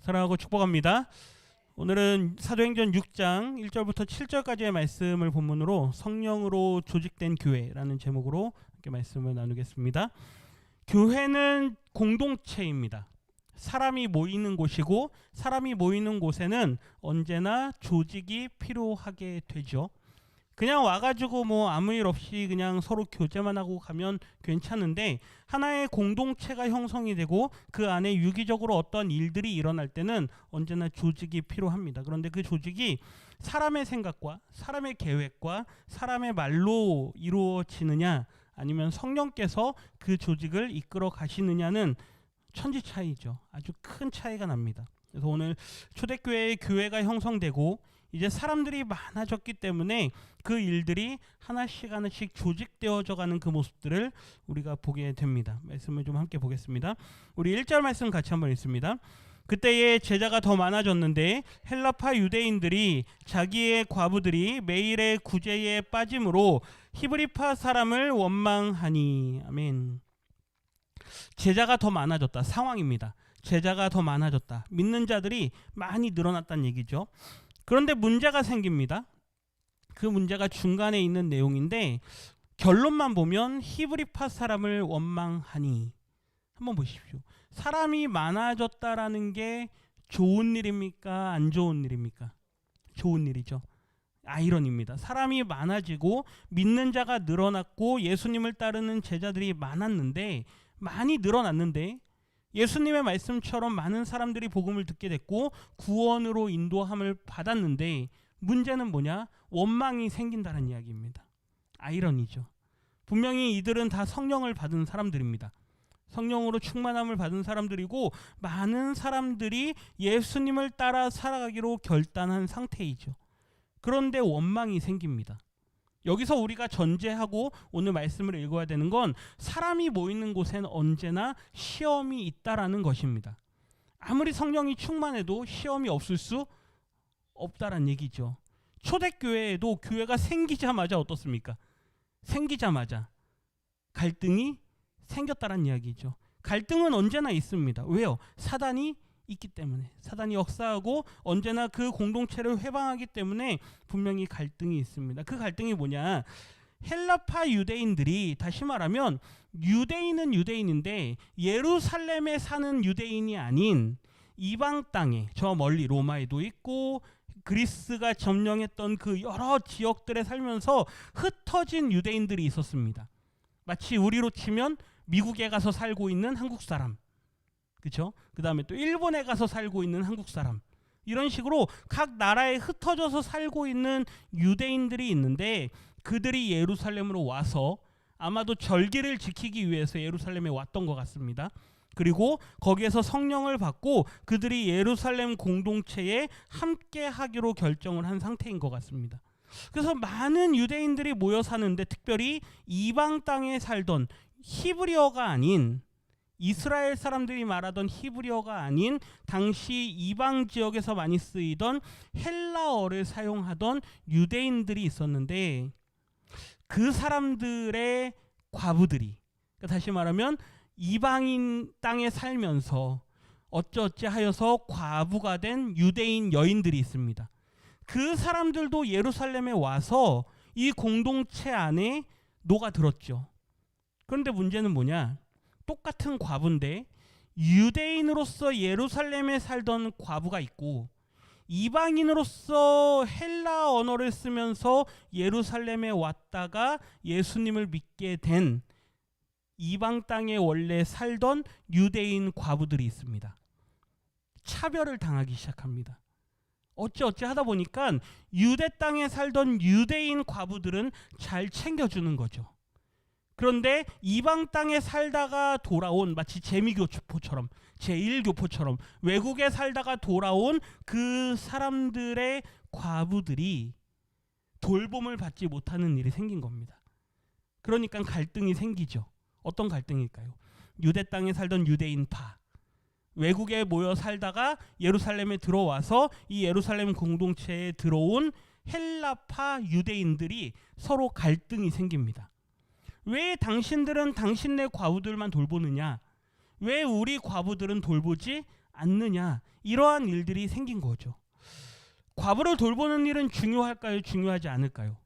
사랑하고 축복합니다. 오늘은 사도행전 6장 1절부터 7절까지의 말씀을 본문으로 성령으로 조직된 교회라는 제목으로 함께 말씀을 나누겠습니다. 교회는 공동체입니다. 사람이 모이는 곳이고 사람이 모이는 곳에는 언제나 조직이 필요하게 되죠. 그냥 와가지고 뭐 아무 일 없이 그냥 서로 교제만 하고 가면 괜찮은데 하나의 공동체가 형성이 되고 그 안에 유기적으로 어떤 일들이 일어날 때는 언제나 조직이 필요합니다. 그런데 그 조직이 사람의 생각과 사람의 계획과 사람의 말로 이루어지느냐 아니면 성령께서 그 조직을 이끌어 가시느냐는 천지 차이죠. 아주 큰 차이가 납니다. 그래서 오늘 초대교회의 교회가 형성되고 이제 사람들이 많아졌기 때문에 그 일들이 하나씩 조직되어져 가는 그 모습들을 우리가 보게 됩니다. 말씀을 좀 함께 보겠습니다. 우리 1절 말씀 같이 한번 읽습니다. 그때에 제자가 더 많아졌는데 헬라파 유대인들이 자기의 과부들이 매일의 구제에 빠짐으로 히브리파 사람을 원망하니. 아멘. 제자가 더 많아졌다. 상황입니다. 제자가 더 많아졌다. 믿는 자들이 많이 늘어났다는 얘기죠. 그런데 문제가 생깁니다. 그 문제가 중간에 있는 내용인데 결론만 보면 히브리파 사람을 원망하니. 한번 보십시오. 사람이 많아졌다라는 게 좋은 일입니까? 안 좋은 일입니까? 좋은 일이죠. 아이러니입니다. 사람이 많아지고 믿는 자가 늘어났고 예수님을 따르는 제자들이 많이 늘어났는데 예수님의 말씀처럼 많은 사람들이 복음을 듣게 됐고 구원으로 인도함을 받았는데 문제는 뭐냐? 원망이 생긴다는 이야기입니다. 아이러니죠. 분명히 이들은 다 성령을 받은 사람들입니다. 성령으로 충만함을 받은 사람들이고 많은 사람들이 예수님을 따라 살아가기로 결단한 상태이죠. 그런데 원망이 생깁니다. 여기서 우리가 전제하고 오늘 말씀을 읽어야 되는 건 사람이 모이는 곳엔 언제나 시험이 있다라는 것입니다. 아무리 성령이 충만해도 시험이 없을 수 없다란 얘기죠. 초대교회에도 교회가 생기자마자 어떻습니까? 생기자마자 갈등이 생겼다란 이야기죠. 갈등은 언제나 있습니다. 왜요? 사단이 있기 때문에. 사단이 역사하고 언제나 그 공동체를 회방하기 때문에 분명히 갈등이 있습니다. 그 갈등이 뭐냐? 헬라파 유대인들이, 다시 말하면 유대인은 유대인인데 예루살렘에 사는 유대인이 아닌 이방 땅에, 저 멀리 로마에도 있고 그리스가 점령했던 그 여러 지역들에 살면서 흩어진 유대인들이 있었습니다. 마치 우리로 치면 미국에 가서 살고 있는 한국 사람, 그렇죠? 그 다음에 또 일본에 가서 살고 있는 한국 사람, 이런 식으로 각 나라에 흩어져서 살고 있는 유대인들이 있는데 그들이 예루살렘으로 와서 아마도 절기를 지키기 위해서 예루살렘에 왔던 것 같습니다. 그리고 거기에서 성령을 받고 그들이 예루살렘 공동체에 함께 하기로 결정을 한 상태인 것 같습니다. 그래서 많은 유대인들이 모여 사는데 특별히 이방 땅에 살던 히브리어가 아닌, 이스라엘 사람들이 말하던 히브리어가 아닌 당시 이방 지역에서 많이 쓰이던 헬라어를 사용하던 유대인들이 있었는데 그 사람들의 과부들이, 그러니까 다시 말하면 이방인 땅에 살면서 어쩌어찌 하여서 과부가 된 유대인 여인들이 있습니다. 그 사람들도 예루살렘에 와서 이 공동체 안에 녹아들었죠. 그런데 문제는 뭐냐? 똑같은 과부인데 유대인으로서 예루살렘에 살던 과부가 있고 이방인으로서 헬라 언어를 쓰면서 예루살렘에 왔다가 예수님을 믿게 된 이방 땅에 원래 살던 유대인 과부들이 있습니다. 차별을 당하기 시작합니다. 어찌 하다 보니까 유대 땅에 살던 유대인 과부들은 잘 챙겨주는 거죠. 그런데 이방 땅에 살다가 돌아온, 마치 재미교포처럼, 제1교포처럼 외국에 살다가 돌아온 그 사람들의 과부들이 돌봄을 받지 못하는 일이 생긴 겁니다. 그러니까 갈등이 생기죠. 어떤 갈등일까요? 유대 땅에 살던 유대인파, 외국에 모여 살다가 예루살렘에 들어와서 이 예루살렘 공동체에 들어온 헬라파 유대인들이 서로 갈등이 생깁니다. 왜 당신들은 당신네 과부들만 돌보느냐? 왜 우리 과부들은 돌보지 않느냐, 이러한 일들이 생긴 거죠. 과부를 돌보는 일은 중요할까요? 중요하지 않을까요?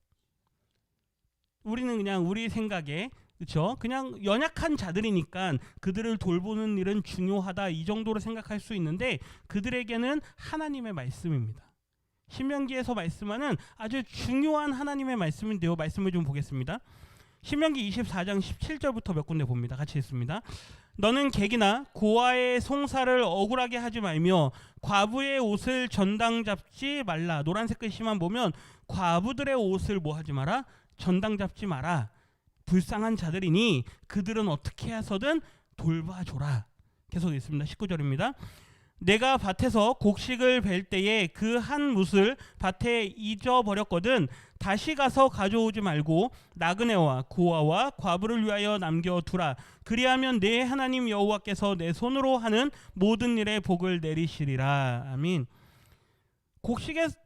우리는 그냥 우리 생각에, 그렇죠? 그냥 연약한 자들이니까 그들을 돌보는 일은 중요하다, 이 정도로 생각할 수 있는데, 그들에게는 하나님의 말씀입니다. 신명기에서 말씀하는 아주 중요한 하나님의 말씀인데요. 말씀을 좀 보겠습니다. 신명기 24장 17절부터 몇 군데 봅니다. 같이 읽습니다. 너는 객이나 고아의 송사를 억울하게 하지 말며 과부의 옷을 전당 잡지 말라. 노란색 글씨만 보면 과부들의 옷을 뭐 하지 마라? 전당 잡지 마라. 불쌍한 자들이니 그들은 어떻게 해서든 돌봐줘라. 계속 읽습니다. 19절입니다. 내가 밭에서 곡식을 벨 때에 그 한 뭇을 밭에 잊어버렸거든 다시 가서 가져오지 말고 나그네와 고아와 과부를 위하여 남겨두라. 그리하면 내 하나님 여호와께서 내 손으로 하는 모든 일에 복을 내리시리라. 아멘.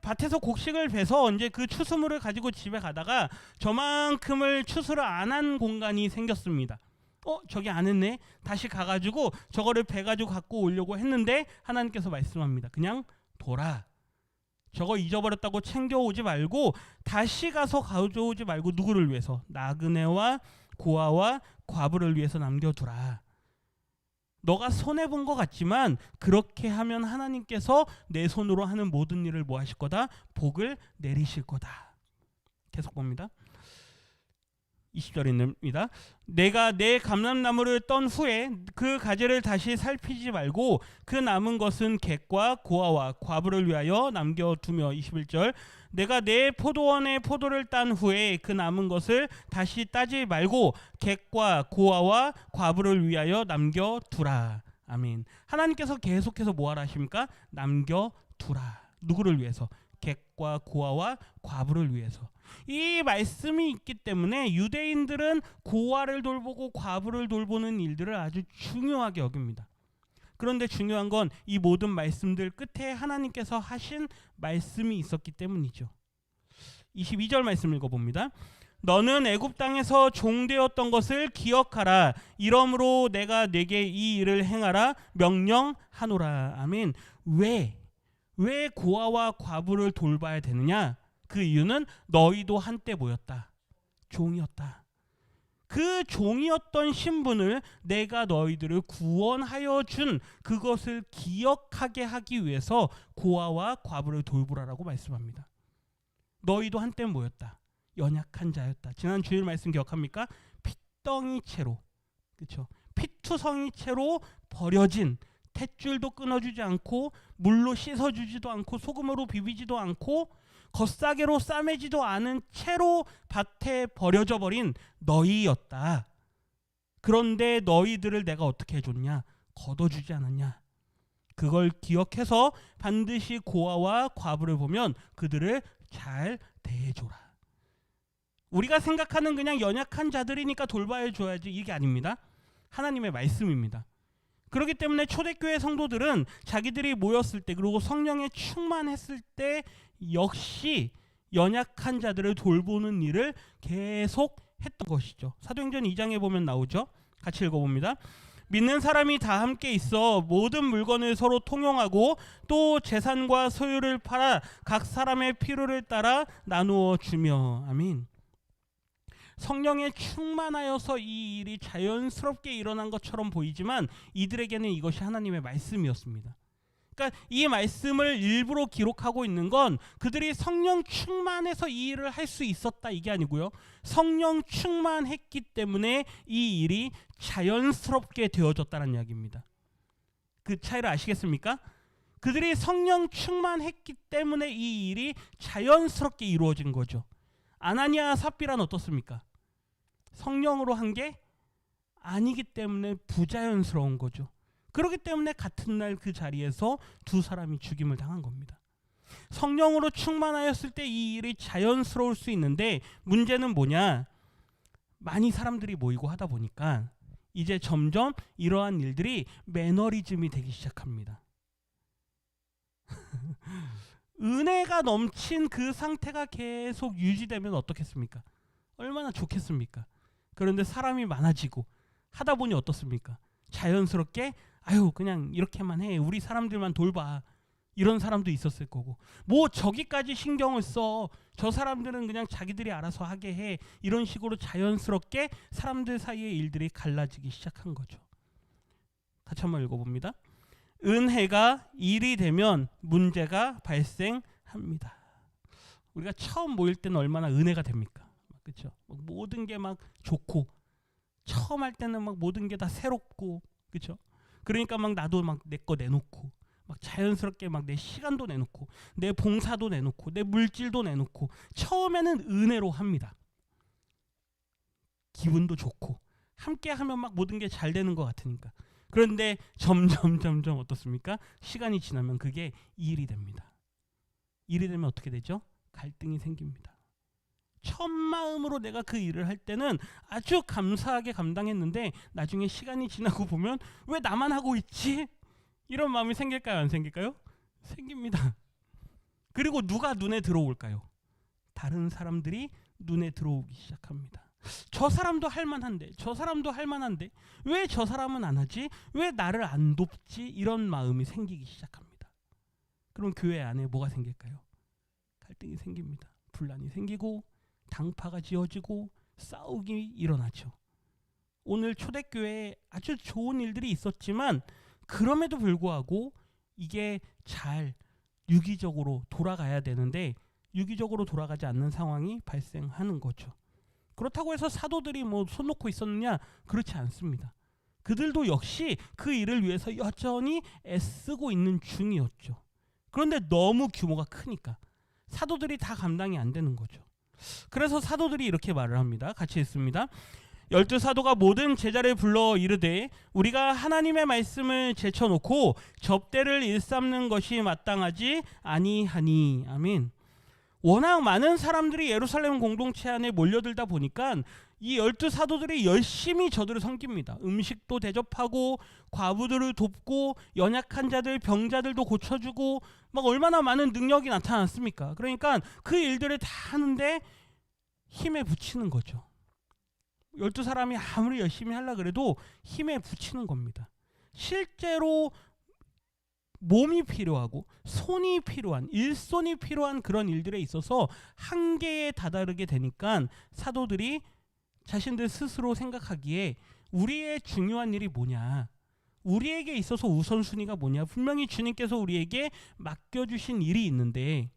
밭에서 곡식을 베서 이제 그 추수물을 가지고 집에 가다가 저만큼을 추수를 안 한 공간이 생겼습니다. 저기 안 했네. 다시 가가지고 저거를 베가지고 갖고 오려고 했는데 하나님께서 말씀합니다. 그냥 둬라. 저거 잊어버렸다고 챙겨오지 말고 다시 가서 가져오지 말고 누구를 위해서? 나그네와 고아와 과부를 위해서 남겨두라. 너가 손해본 것 같지만 그렇게 하면 하나님께서 내 손으로 하는 모든 일을 뭐 하실 거다? 복을 내리실 거다. 계속 봅니다. 20절입니다. 내가 내 감람나무를 떤 후에 그 가지를 다시 살피지 말고 그 남은 것은 객과 고아와 과부를 위하여 남겨두며 21절 내가 내 포도원의 포도를 딴 후에 그 남은 것을 다시 따지 말고 객과 고아와 과부를 위하여 남겨두라. 아멘. 하나님께서 계속해서 뭐하라 하십니까? 남겨두라. 누구를 위해서? 객과 고아와 과부를 위해서. 이 말씀이 있기 때문에 유대인들은 고아를 돌보고 과부를 돌보는 일들을 아주 중요하게 여깁니다. 그런데 중요한 건 이 모든 말씀들 끝에 하나님께서 하신 말씀이 있었기 때문이죠. 22절 말씀 읽어봅니다. 너는 애굽 땅에서 종되었던 것을 기억하라. 이러므로 내가 네게 이 일을 행하라 명령하노라. 아멘. 왜 고아와 과부를 돌봐야 되느냐? 그 이유는 너희도 한때 뭐였다? 종이었다. 그 종이었던 신분을 내가 너희들을 구원하여 준 그것을 기억하게 하기 위해서 고아와 과부를 돌보라라고 말씀합니다. 너희도 한때 뭐였다? 연약한 자였다. 지난 주일 말씀 기억합니까? 핏덩이채로, 그렇죠? 피투성이채로 버려진, 탯줄도 끊어주지 않고 물로 씻어주지도 않고 소금으로 비비지도 않고 겉싸개로 싸매지도 않은 채로 밭에 버려져 버린 너희였다. 그런데 너희들을 내가 어떻게 해줬냐? 걷어주지 않았냐? 그걸 기억해서 반드시 고아와 과부를 보면 그들을 잘 대해줘라. 우리가 생각하는 그냥 연약한 자들이니까 돌봐야 줘야지, 이게 아닙니다. 하나님의 말씀입니다. 그렇기 때문에 초대교회 성도들은 자기들이 모였을 때 그리고 성령에 충만했을 때 역시 연약한 자들을 돌보는 일을 계속 했던 것이죠. 사도행전 2장에 보면 나오죠. 같이 읽어봅니다. 믿는 사람이 다 함께 있어 모든 물건을 서로 통용하고 또 재산과 소유를 팔아 각 사람의 필요를 따라 나누어 주며. 아멘. 성령에 충만하여서 이 일이 자연스럽게 일어난 것처럼 보이지만 이들에게는 이것이 하나님의 말씀이었습니다. 그러니까 이 말씀을 일부러 기록하고 있는 건 그들이 성령 충만해서 이 일을 할 수 있었다, 이게 아니고요. 성령 충만했기 때문에 이 일이 자연스럽게 되어졌다는 이야기입니다. 그 차이를 아시겠습니까? 그들이 성령 충만했기 때문에 이 일이 자연스럽게 이루어진 거죠. 아나니아 삽비라는 어떻습니까? 성령으로 한 게 아니기 때문에 부자연스러운 거죠. 그렇기 때문에 같은 날 그 자리에서 두 사람이 죽임을 당한 겁니다. 성령으로 충만하였을 때 이 일이 자연스러울 수 있는데 문제는 뭐냐? 많이 사람들이 모이고 하다 보니까 이제 점점 이러한 일들이 매너리즘이 되기 시작합니다. 은혜가 넘친 그 상태가 계속 유지되면 어떻겠습니까? 얼마나 좋겠습니까? 그런데 사람이 많아지고 하다 보니 어떻습니까? 자연스럽게 아유 그냥 이렇게만 해, 우리 사람들만 돌봐, 이런 사람도 있었을 거고, 뭐 저기까지 신경을 써, 저 사람들은 그냥 자기들이 알아서 하게 해, 이런 식으로 자연스럽게 사람들 사이의 일들이 갈라지기 시작한 거죠. 같이 한번 읽어봅니다. 은혜가 일이 되면 문제가 발생합니다. 우리가 처음 모일 때는 얼마나 은혜가 됩니까? 그렇죠? 모든 게 막 좋고, 처음 할 때는 막 모든 게 다 새롭고, 그렇죠? 그러니까 막 나도 막 내 거 내놓고, 막 자연스럽게 막 내 시간도 내놓고, 내 봉사도 내놓고, 내 물질도 내놓고, 처음에는 은혜로 합니다. 기분도 좋고, 함께 하면 막 모든 게 잘 되는 것 같으니까. 그런데 점점 어떻습니까? 시간이 지나면 그게 일이 됩니다. 일이 되면 어떻게 되죠? 갈등이 생깁니다. 첫 마음으로 내가 그 일을 할 때는 아주 감사하게 감당했는데, 나중에 시간이 지나고 보면 왜 나만 하고 있지? 이런 마음이 생길까요? 안 생길까요? 생깁니다. 그리고 누가 눈에 들어올까요? 다른 사람들이 눈에 들어오기 시작합니다. 저 사람도 할만한데, 저 사람도 할만한데 왜 저 사람은 안 하지? 왜 나를 안 돕지? 이런 마음이 생기기 시작합니다. 그럼 교회 안에 뭐가 생길까요? 갈등이 생깁니다. 분란이 생기고, 당파가 지어지고, 싸우기 일어나죠. 오늘 초대교회에 아주 좋은 일들이 있었지만, 그럼에도 불구하고 이게 잘 유기적으로 돌아가야 되는데 유기적으로 돌아가지 않는 상황이 발생하는 거죠. 그렇다고 해서 사도들이 뭐 손 놓고 있었느냐? 그렇지 않습니다. 그들도 역시 그 일을 위해서 여전히 애쓰고 있는 중이었죠. 그런데 너무 규모가 크니까 사도들이 다 감당이 안 되는 거죠. 그래서 사도들이 이렇게 말을 합니다. 같이 읽습니다. 12사도가 모든 제자를 불러 이르되 우리가 하나님의 말씀을 제쳐놓고 접대를 일삼는 것이 마땅하지 아니하니. 아멘. 워낙 많은 사람들이 예루살렘 공동체 안에 몰려들다 보니까 이 12사도들이 열심히 저들을 섬깁니다. 음식도 대접하고, 과부들을 돕고, 연약한 자들, 병자들도 고쳐주고, 막 얼마나 많은 능력이 나타났습니까? 그러니까 그 일들을 다 하는데 힘에 부치는 거죠. 12사람이 아무리 열심히 하려고 그래도 힘에 부치는 겁니다. 실제로 몸이 필요하고 손이 필요한, 일손이 필요한 그런 일들에 있어서 한계에 다다르게 되니까 사도들이 자신들 스스로 생각하기에 우리의 중요한 일이 뭐냐, 우리에게 있어서 우선순위가 뭐냐, 분명히 주님께서 우리에게 맡겨주신 일이 있는데,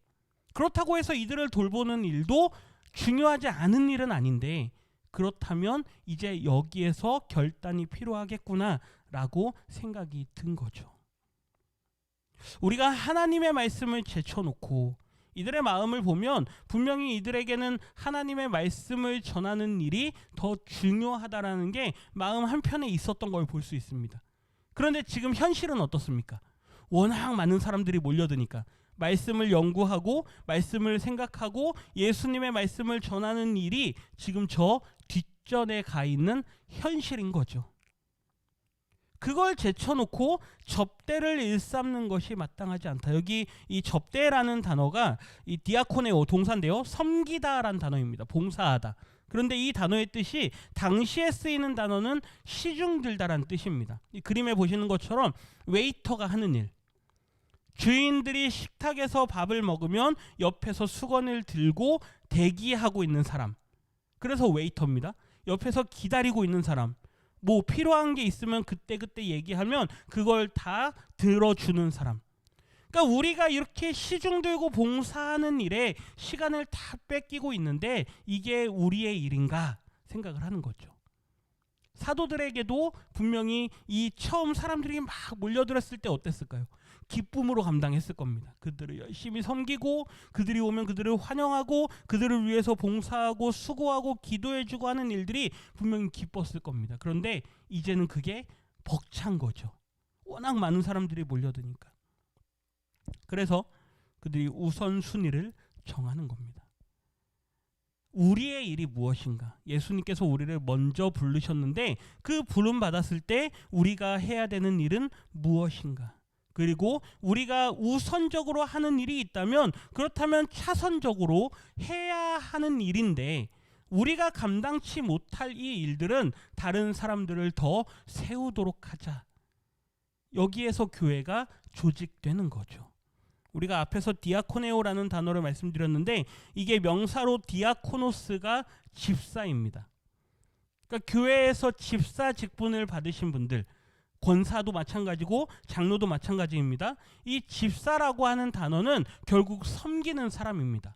그렇다고 해서 이들을 돌보는 일도 중요하지 않은 일은 아닌데, 그렇다면 이제 여기에서 결단이 필요하겠구나라고 생각이 든 거죠. 우리가 하나님의 말씀을 제쳐놓고 이들의 마음을 보면 분명히 이들에게는 하나님의 말씀을 전하는 일이 더 중요하다라는 게 마음 한편에 있었던 걸 볼 수 있습니다. 그런데 지금 현실은 어떻습니까? 워낙 많은 사람들이 몰려드니까 말씀을 연구하고 말씀을 생각하고 예수님의 말씀을 전하는 일이 지금 저 뒷전에 가 있는 현실인 거죠. 그걸 제쳐놓고 접대를 일삼는 것이 마땅하지 않다. 여기 이 접대라는 단어가 이 디아코네오 동사인데요, 섬기다라는 단어입니다. 봉사하다. 그런데 이 단어의 뜻이 당시에 쓰이는 단어는 시중 들다라는 뜻입니다. 이 그림에 보시는 것처럼 웨이터가 하는 일, 주인들이 식탁에서 밥을 먹으면 옆에서 수건을 들고 대기하고 있는 사람, 그래서 웨이터입니다. 옆에서 기다리고 있는 사람, 뭐 필요한 게 있으면 그때그때 얘기하면 그걸 다 들어주는 사람. 그러니까 우리가 이렇게 시중 들고 봉사하는 일에 시간을 다 뺏기고 있는데 이게 우리의 일인가 생각을 하는 거죠. 사도들에게도 분명히 이 처음 사람들이 막 몰려들었을 때 어땠을까요? 기쁨으로 감당했을 겁니다. 그들을 열심히 섬기고, 그들이 오면 그들을 환영하고, 그들을 위해서 봉사하고 수고하고 기도해주고 하는 일들이 분명히 기뻤을 겁니다. 그런데 이제는 그게 벅찬 거죠. 워낙 많은 사람들이 몰려드니까. 그래서 그들이 우선순위를 정하는 겁니다. 우리의 일이 무엇인가? 예수님께서 우리를 먼저 부르셨는데 그 부름 받았을 때 우리가 해야 되는 일은 무엇인가? 그리고 우리가 우선적으로 하는 일이 있다면, 그렇다면 차선적으로 해야 하는 일인데 우리가 감당치 못할 이 일들은 다른 사람들을 더 세우도록 하자. 여기에서 교회가 조직되는 거죠. 우리가 앞에서 디아코네오라는 단어를 말씀드렸는데 이게 명사로 디아코노스가 집사입니다. 그러니까 교회에서 집사 직분을 받으신 분들, 권사도 마찬가지고 장로도 마찬가지입니다. 이 집사라고 하는 단어는 결국 섬기는 사람입니다.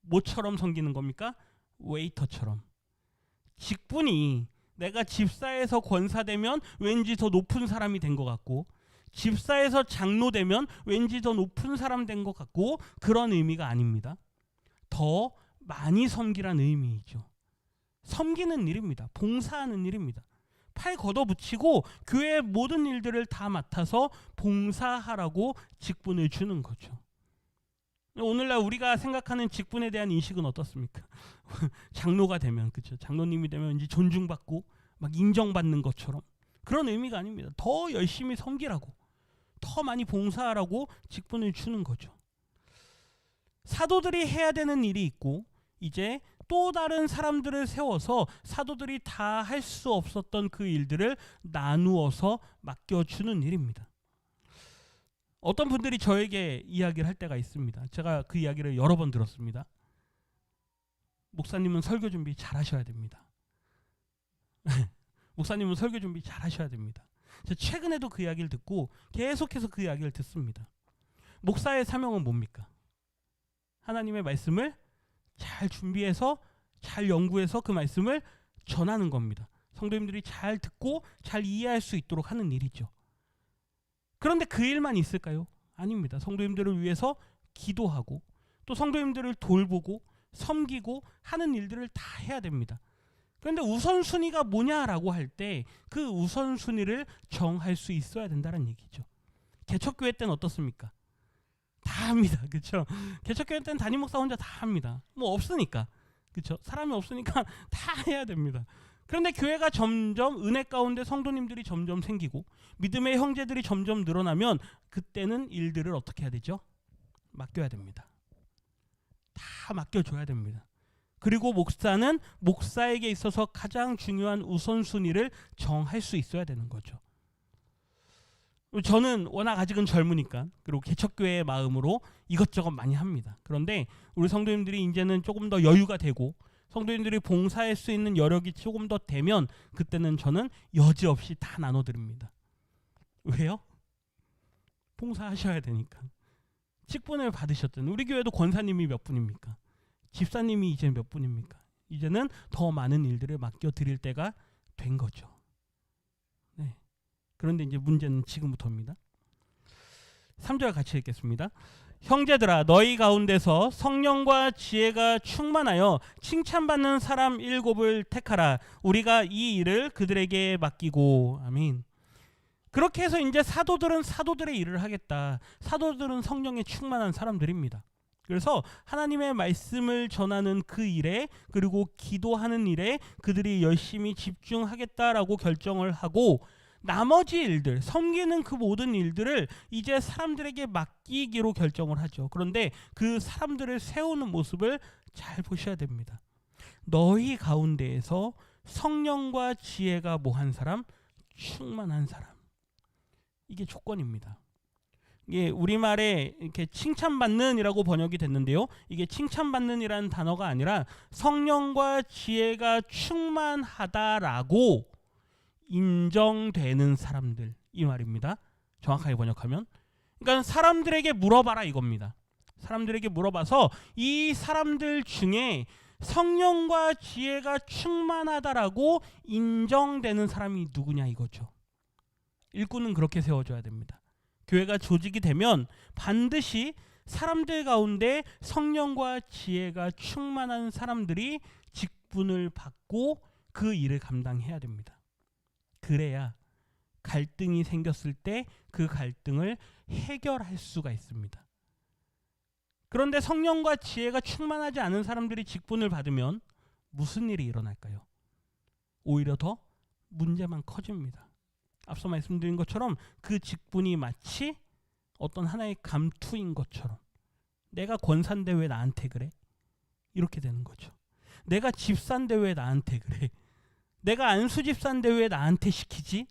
뭐처럼 섬기는 겁니까? 웨이터처럼. 직분이 내가 집사에서 권사되면 왠지 더 높은 사람이 된 것 같고, 집사에서 장로 되면 왠지 더 높은 사람 된 것 같고, 그런 의미가 아닙니다. 더 많이 섬기란 의미이죠. 섬기는 일입니다. 봉사하는 일입니다. 팔 걷어붙이고 교회의 모든 일들을 다 맡아서 봉사하라고 직분을 주는 거죠. 오늘날 우리가 생각하는 직분에 대한 인식은 어떻습니까? 장로가 되면, 그렇죠? 장로님이 되면 이제 존중받고 막 인정받는 것처럼, 그런 의미가 아닙니다. 더 열심히 섬기라고, 더 많이 봉사하라고 직분을 주는 거죠. 사도들이 해야 되는 일이 있고, 이제 또 다른 사람들을 세워서 사도들이 다 할 수 없었던 그 일들을 나누어서 맡겨주는 일입니다. 어떤 분들이 저에게 이야기를 할 때가 있습니다. 제가 그 이야기를 여러 번 들었습니다. 목사님은 설교 준비 잘 하셔야 됩니다. 목사님은 설교 준비 잘 하셔야 됩니다. 제가 최근에도 그 이야기를 듣고 계속해서 그 이야기를 듣습니다. 목사의 사명은 뭡니까? 하나님의 말씀을 잘 준비해서 잘 연구해서 그 말씀을 전하는 겁니다. 성도님들이 잘 듣고 잘 이해할 수 있도록 하는 일이죠. 그런데 그 일만 있을까요? 아닙니다. 성도님들을 위해서 기도하고 또 성도님들을 돌보고 섬기고 하는 일들을 다 해야 됩니다. 그런데 우선순위가 뭐냐라고 할 때 그 우선순위를 정할 수 있어야 된다는 얘기죠. 개척교회 때는 어떻습니까? 다 합니다. 그렇죠? 개척교회 때는 담임 목사 혼자 다 합니다. 뭐 없으니까. 그렇죠? 사람이 없으니까 다 해야 됩니다. 그런데 교회가 점점 은혜 가운데 성도님들이 점점 생기고 믿음의 형제들이 점점 늘어나면 그때는 일들을 어떻게 해야 되죠? 맡겨야 됩니다. 다 맡겨줘야 됩니다. 그리고 목사는 목사에게 있어서 가장 중요한 우선순위를 정할 수 있어야 되는 거죠. 저는 워낙 아직은 젊으니까, 그리고 개척교회의 마음으로 이것저것 많이 합니다. 그런데 우리 성도님들이 이제는 조금 더 여유가 되고 성도님들이 봉사할 수 있는 여력이 조금 더 되면 그때는 저는 여지없이 다 나눠드립니다. 왜요? 봉사하셔야 되니까. 직분을 받으셨던, 우리 교회도 권사님이 몇 분입니까? 집사님이 이제 몇 분입니까? 이제는 더 많은 일들을 맡겨드릴 때가 된 거죠. 네. 그런데 이제 문제는 지금부터입니다. 3절 같이 읽겠습니다. 형제들아, 너희 가운데서 성령과 지혜가 충만하여 칭찬받는 사람 7을 택하라. 우리가 이 일을 그들에게 맡기고. 아멘. 그렇게 해서 이제 사도들은 사도들의 일을 하겠다. 사도들은 성령에 충만한 사람들입니다. 그래서 하나님의 말씀을 전하는 그 일에, 그리고 기도하는 일에 그들이 열심히 집중하겠다라고 결정을 하고, 나머지 일들, 섬기는 그 모든 일들을 이제 사람들에게 맡기기로 결정을 하죠. 그런데 그 사람들을 세우는 모습을 잘 보셔야 됩니다. 너희 가운데에서 성령과 지혜가 뭐한 사람? 충만한 사람. 이게 조건입니다. 이게 우리말에 이렇게 칭찬받는이라고 번역이 됐는데요. 이게 칭찬받는이라는 단어가 아니라 성령과 지혜가 충만하다라고 인정되는 사람들, 이 말입니다. 정확하게 번역하면. 그러니까 사람들에게 물어봐라 이겁니다. 사람들에게 물어봐서 이 사람들 중에 성령과 지혜가 충만하다라고 인정되는 사람이 누구냐 이거죠. 일꾼은 그렇게 세워줘야 됩니다. 교회가 조직이 되면 반드시 사람들 가운데 성령과 지혜가 충만한 사람들이 직분을 받고 그 일을 감당해야 됩니다. 그래야 갈등이 생겼을 때 그 갈등을 해결할 수가 있습니다. 그런데 성령과 지혜가 충만하지 않은 사람들이 직분을 받으면 무슨 일이 일어날까요? 오히려 더 문제만 커집니다. 앞서 말씀드린 것처럼 그 직분이 마치 어떤 하나의 감투인 것처럼, 내가 권사인데 왜 나한테 그래? 이렇게 되는 거죠. 내가 집사인데 왜 나한테 그래? 내가 안수 집사인데 왜 나한테 시키지?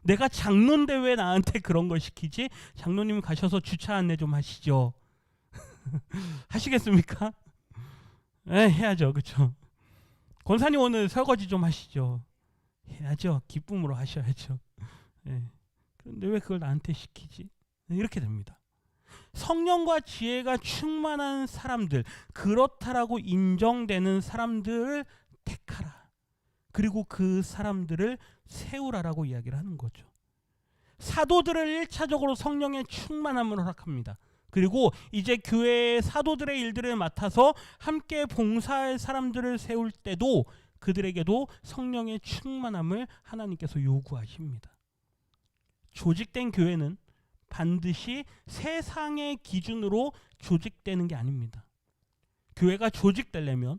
내가 장로인데 왜 나한테 그런 걸 시키지? 장로님 가셔서 주차 안내 좀 하시죠. 하시겠습니까? 네, 해야죠. 그렇죠? 권사님 오늘 설거지 좀 하시죠. 해야죠. 기쁨으로 하셔야죠. 네. 그런데 왜 그걸 나한테 시키지? 네, 이렇게 됩니다. 성령과 지혜가 충만한 사람들, 그렇다라고 인정되는 사람들을 택하라. 그리고 그 사람들을 세우라라고 이야기를 하는 거죠. 사도들을 1차적으로 성령의 충만함을 허락합니다. 그리고 이제 교회의 사도들의 일들을 맡아서 함께 봉사할 사람들을 세울 때도 그들에게도 성령의 충만함을 하나님께서 요구하십니다. 조직된 교회는 반드시 세상의 기준으로 조직되는 게 아닙니다. 교회가 조직되려면,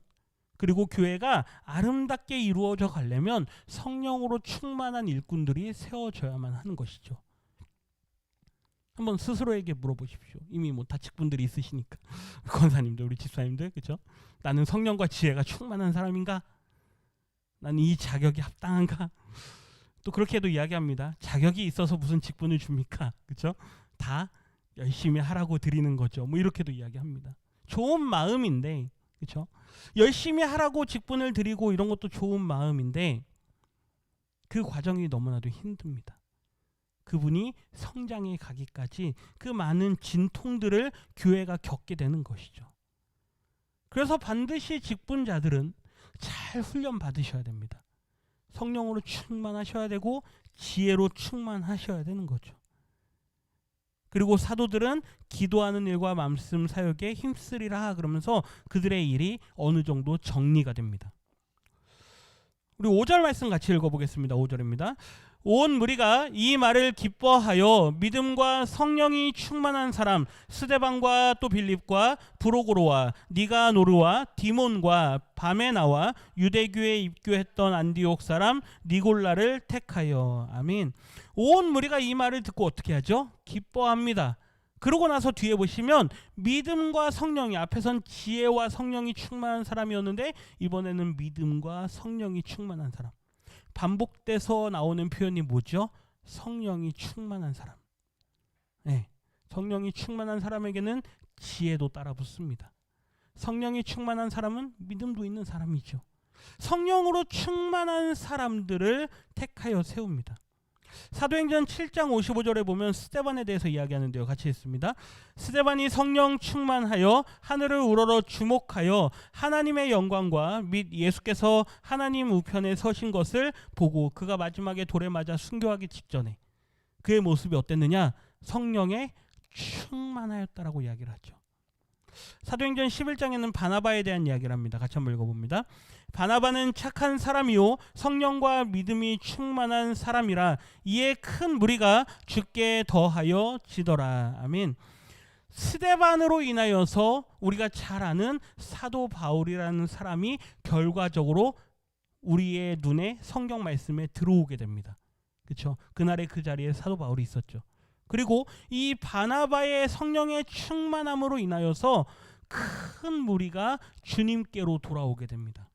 그리고 교회가 아름답게 이루어져 가려면 성령으로 충만한 일꾼들이 세워져야만 하는 것이죠. 한번 스스로에게 물어보십시오. 이미 뭐 다직분들이 있으시니까. 권사님들, 우리 집사님들, 그렇죠? 나는 성령과 지혜가 충만한 사람인가? 나는 이 자격이 합당한가? 또 그렇게도 이야기합니다. 자격이 있어서 무슨 직분을 줍니까? 그렇죠? 다 열심히 하라고 드리는 거죠. 뭐 이렇게도 이야기합니다. 좋은 마음인데, 그렇죠? 열심히 하라고 직분을 드리고 이런 것도 좋은 마음인데 그 과정이 너무나도 힘듭니다. 그분이 성장해 가기까지 그 많은 진통들을 교회가 겪게 되는 것이죠. 그래서 반드시 직분자들은 잘 훈련 받으셔야 됩니다. 성령으로 충만하셔야 되고 지혜로 충만하셔야 되는 거죠. 그리고 사도들은 기도하는 일과 말씀 사역에 힘쓰리라 그러면서 그들의 일이 어느 정도 정리가 됩니다. 우리 5절 말씀 같이 읽어보겠습니다. 5절입니다. 온 무리가 이 말을 기뻐하여 믿음과 성령이 충만한 사람 스데반과 또 빌립과 브로고로와 니가노르와 디몬과 바메나와 유대교에 입교했던 안디옥 사람 니골라를 택하여. 아멘. 온 무리가 이 말을 듣고 어떻게 하죠? 기뻐합니다. 그러고 나서 뒤에 보시면 믿음과 성령이, 앞에선 지혜와 성령이 충만한 사람이었는데 이번에는 믿음과 성령이 충만한 사람. 반복돼서 나오는 표현이 뭐죠? 성령이 충만한 사람. 네, 성령이 충만한 사람에게는 지혜도 따라 붙습니다. 성령이 충만한 사람은 믿음도 있는 사람이죠. 성령으로 충만한 사람들을 택하여 세웁니다. 사도행전 7장 55절에 보면 스데반에 대해서 이야기하는데요. 같이 읽습니다. 스데반이 성령 충만하여 하늘을 우러러 주목하여 하나님의 영광과 및 예수께서 하나님 우편에 서신 것을 보고 그가 마지막에 돌에 맞아 순교하기 직전에 그의 모습이 어땠느냐? 성령에 충만하였다라고 이야기를 하죠. 사도행전 11장에는 바나바에 대한 이야기를 합니다. 같이 한번 읽어봅니다. 바나바는 착한 사람이요 성령과 믿음이 충만한 사람이라 이에 큰 무리가 주께 더하여 지더라. 아멘. 스데반으로 인하여서 우리가 잘 아는 사도 바울이라는 사람이 결과적으로 우리의 눈에 성경 말씀에 들어오게 됩니다. 그렇죠? 그날의 그 자리에 사도 바울이 있었죠. 그리고 이 바나바의 성령의 충만함으로 인하여서 큰 무리가 주님께로 돌아오게 됩니다.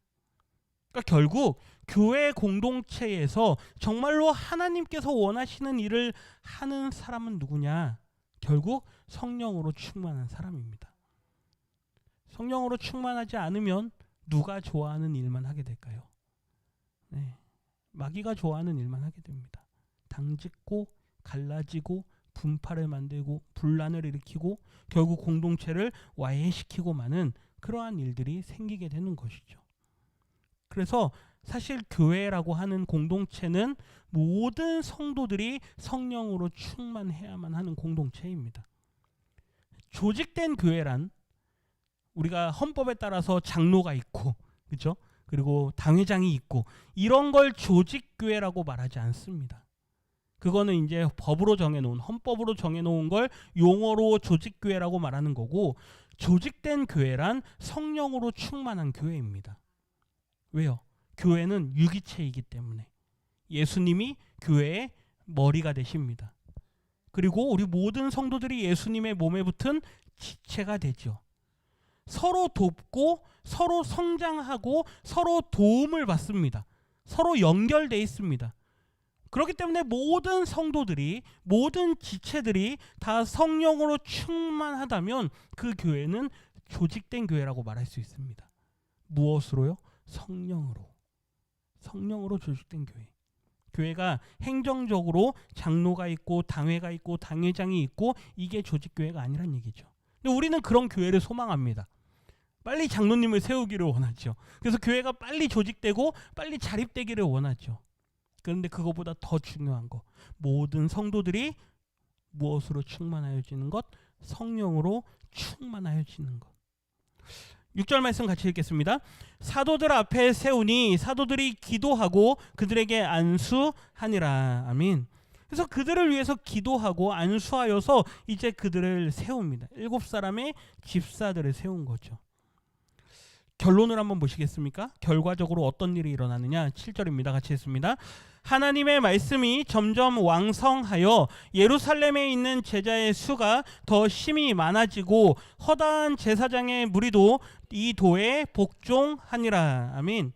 그러니까 결국 교회 공동체에서 정말로 하나님께서 원하시는 일을 하는 사람은 누구냐? 결국 성령으로 충만한 사람입니다. 성령으로 충만하지 않으면 누가 좋아하는 일만 하게 될까요? 네, 마귀가 좋아하는 일만 하게 됩니다. 당짓고 갈라지고 분파를 만들고 분란을 일으키고 결국 공동체를 와해시키고 마는 그러한 일들이 생기게 되는 것이죠. 그래서 사실 교회라고 하는 공동체는 모든 성도들이 성령으로 충만해야만 하는 공동체입니다. 조직된 교회란 우리가 헌법에 따라서 장로가 있고, 그렇죠? 그리고 당회장이 있고 이런 걸 조직교회라고 말하지 않습니다. 그거는 이제 법으로 정해놓은, 헌법으로 정해놓은 걸 용어로 조직교회라고 말하는 거고, 조직된 교회란 성령으로 충만한 교회입니다. 왜요? 교회는 유기체이기 때문에 예수님이 교회의 머리가 되십니다. 그리고 우리 모든 성도들이 예수님의 몸에 붙은 지체가 되죠. 서로 돕고 서로 성장하고 서로 도움을 받습니다. 서로 연결되어 있습니다. 그렇기 때문에 모든 성도들이, 모든 지체들이 다 성령으로 충만하다면 그 교회는 조직된 교회라고 말할 수 있습니다. 무엇으로요? 성령으로. 성령으로 조직된 교회. 교회가 행정적으로 장로가 있고 당회가 있고 당회장이 있고 이게 조직교회가 아니란 얘기죠. 근데 우리는 그런 교회를 소망합니다. 빨리 장로님을 세우기를 원하죠. 그래서 교회가 빨리 조직되고 빨리 자립되기를 원하죠. 그런데 그것보다 더 중요한 거, 모든 성도들이 무엇으로 충만하여지는 것? 성령으로 충만하여지는 것. 6절 말씀 같이 읽겠습니다. 사도들 앞에 세우니 사도들이 기도하고 그들에게 안수하니라. 아멘. 그래서 그들을 위해서 기도하고 안수하여서 이제 그들을 세웁니다. 7사람의 집사들을 세운 거죠. 결론을 한번 보시겠습니까? 결과적으로 어떤 일이 일어나느냐? 7절입니다. 같이 읽습니다. 하나님의 말씀이 점점 왕성하여 예루살렘에 있는 제자의 수가 더 심히 많아지고 허다한 제사장의 무리도 이 도에 복종하니라. 아멘.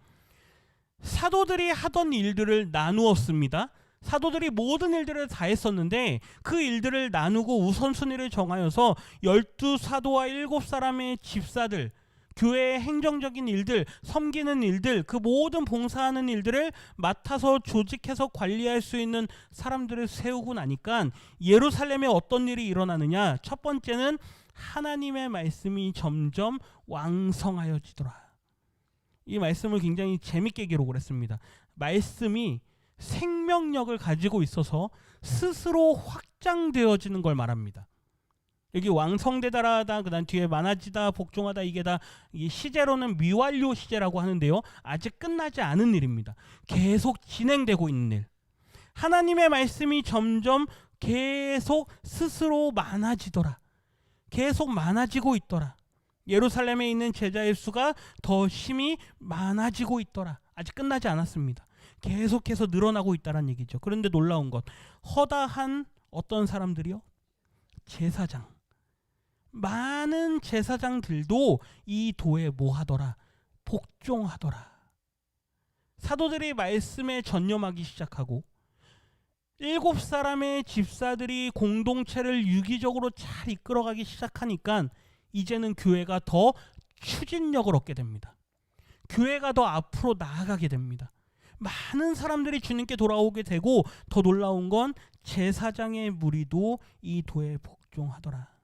사도들이 하던 일들을 나누었습니다. 사도들이 모든 일들을 다 했었는데 그 일들을 나누고 우선순위를 정하여서 12사도와 7사람의 집사들, 교회의 행정적인 일들, 섬기는 일들, 그 모든 봉사하는 일들을 맡아서 조직해서 관리할 수 있는 사람들을 세우고 나니까 예루살렘에 어떤 일이 일어나느냐? 첫 번째는 하나님의 말씀이 점점 왕성하여지더라. 이 말씀을 굉장히 재밌게 기록을 했습니다. 말씀이 생명력을 가지고 있어서 스스로 확장되어지는 걸 말합니다. 여기 왕성되다라다, 그 다음 뒤에 많아지다, 복종하다, 이게 다 이 시제로는 미완료 시제라고 하는데요. 아직 끝나지 않은 일입니다. 계속 진행되고 있는 일. 하나님의 말씀이 점점 계속 스스로 많아지더라. 계속 많아지고 있더라. 예루살렘에 있는 제자의 수가 더 심히 많아지고 있더라. 아직 끝나지 않았습니다. 계속해서 늘어나고 있다는 얘기죠. 그런데 놀라운 것, 허다한 어떤 사람들이요? 제사장. 많은 제사장들도 이 도에 뭐 하더라? 복종하더라. 사도들이 말씀에 전념하기 시작하고 7사람의 집사들이 공동체를 유기적으로 잘 이끌어가기 시작하니까 이제는 교회가 더 추진력을 얻게 됩니다. 교회가 더 앞으로 나아가게 됩니다. 많은 사람들이 주님께 돌아오게 되고 더 놀라운 건 제사장의 무리도 이 도에 복종하더라.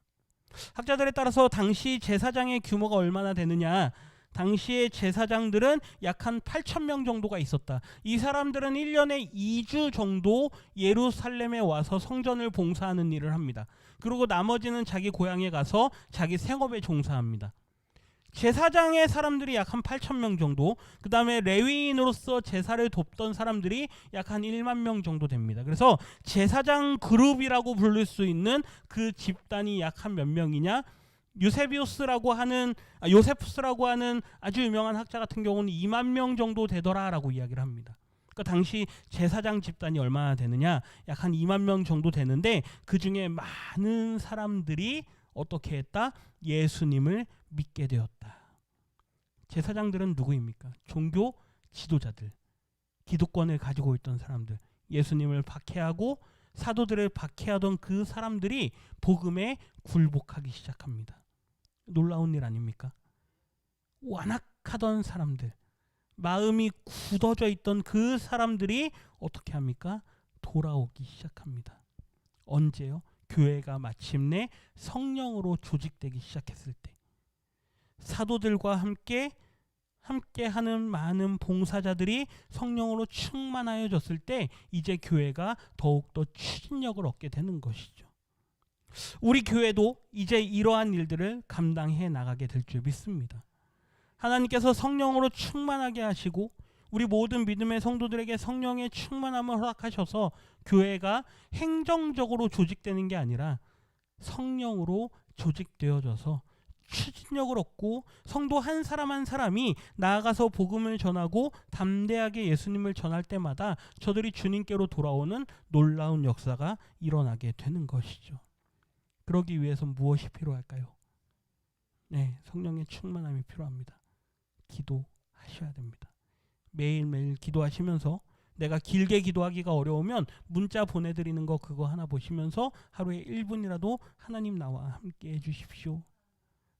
학자들에 따라서 당시 제사장의 규모가 얼마나 되느냐, 당시의 제사장들은 약 한 8,000명 정도가 있었다. 이 사람들은 1년에 2주 정도 예루살렘에 와서 성전을 봉사하는 일을 합니다. 그리고 나머지는 자기 고향에 가서 자기 생업에 종사합니다. 제사장의 사람들이 약 한 8,000명 정도, 그 다음에 레위인으로서 제사를 돕던 사람들이 약 한 1만 명 정도 됩니다. 그래서 제사장 그룹이라고 부를 수 있는 그 집단이 약 한 몇 명이냐? 요세푸스라고 하는 아주 유명한 학자 같은 경우는 2만 명 정도 되더라라고 이야기를 합니다. 그러니까 당시 제사장 집단이 얼마나 되느냐? 약 한 2만 명 정도 되는데 그 중에 많은 사람들이 어떻게 했다? 예수님을 믿게 되었다. 제사장들은 누구입니까? 종교 지도자들, 기득권을 가지고 있던 사람들, 예수님을 박해하고 사도들을 박해하던 그 사람들이 복음에 굴복하기 시작합니다. 놀라운 일 아닙니까? 완악하던 사람들, 마음이 굳어져 있던 그 사람들이 어떻게 합니까? 돌아오기 시작합니다. 언제요? 교회가 마침내 성령으로 조직되기 시작했을 때, 사도들과 함께 하는 많은 봉사자들이 성령으로 충만하여졌을 때 이제 교회가 더욱더 추진력을 얻게 되는 것이죠. 우리 교회도 이제 이러한 일들을 감당해 나가게 될 줄 믿습니다. 하나님께서 성령으로 충만하게 하시고 우리 모든 믿음의 성도들에게 성령의 충만함을 허락하셔서 교회가 행정적으로 조직되는 게 아니라 성령으로 조직되어져서 추진력을 얻고 성도 한 사람 한 사람이 나아가서 복음을 전하고 담대하게 예수님을 전할 때마다 저들이 주님께로 돌아오는 놀라운 역사가 일어나게 되는 것이죠. 그러기 위해서 무엇이 필요할까요? 네, 성령의 충만함이 필요합니다. 기도하셔야 됩니다. 매일매일 기도하시면서 내가 길게 기도하기가 어려우면 문자 보내드리는 거 그거 하나 보시면서 하루에 1분이라도 하나님 나와 함께 해주십시오.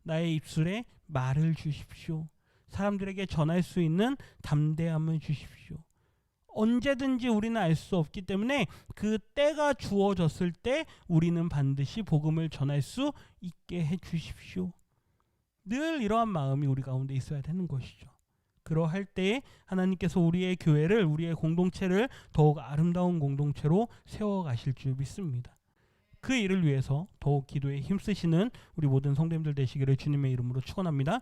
나의 입술에 말을 주십시오. 사람들에게 전할 수 있는 담대함을 주십시오. 언제든지 우리는 알 수 없기 때문에 그 때가 주어졌을 때 우리는 반드시 복음을 전할 수 있게 해주십시오. 늘 이러한 마음이 우리 가운데 있어야 되는 것이죠. 그러할 때에 하나님께서 우리의 교회를, 우리의 공동체를 더욱 아름다운 공동체로 세워가실 줄 믿습니다. 그 일을 위해서 더욱 기도에 힘쓰시는 우리 모든 성도님들 되시기를 주님의 이름으로 축원합니다.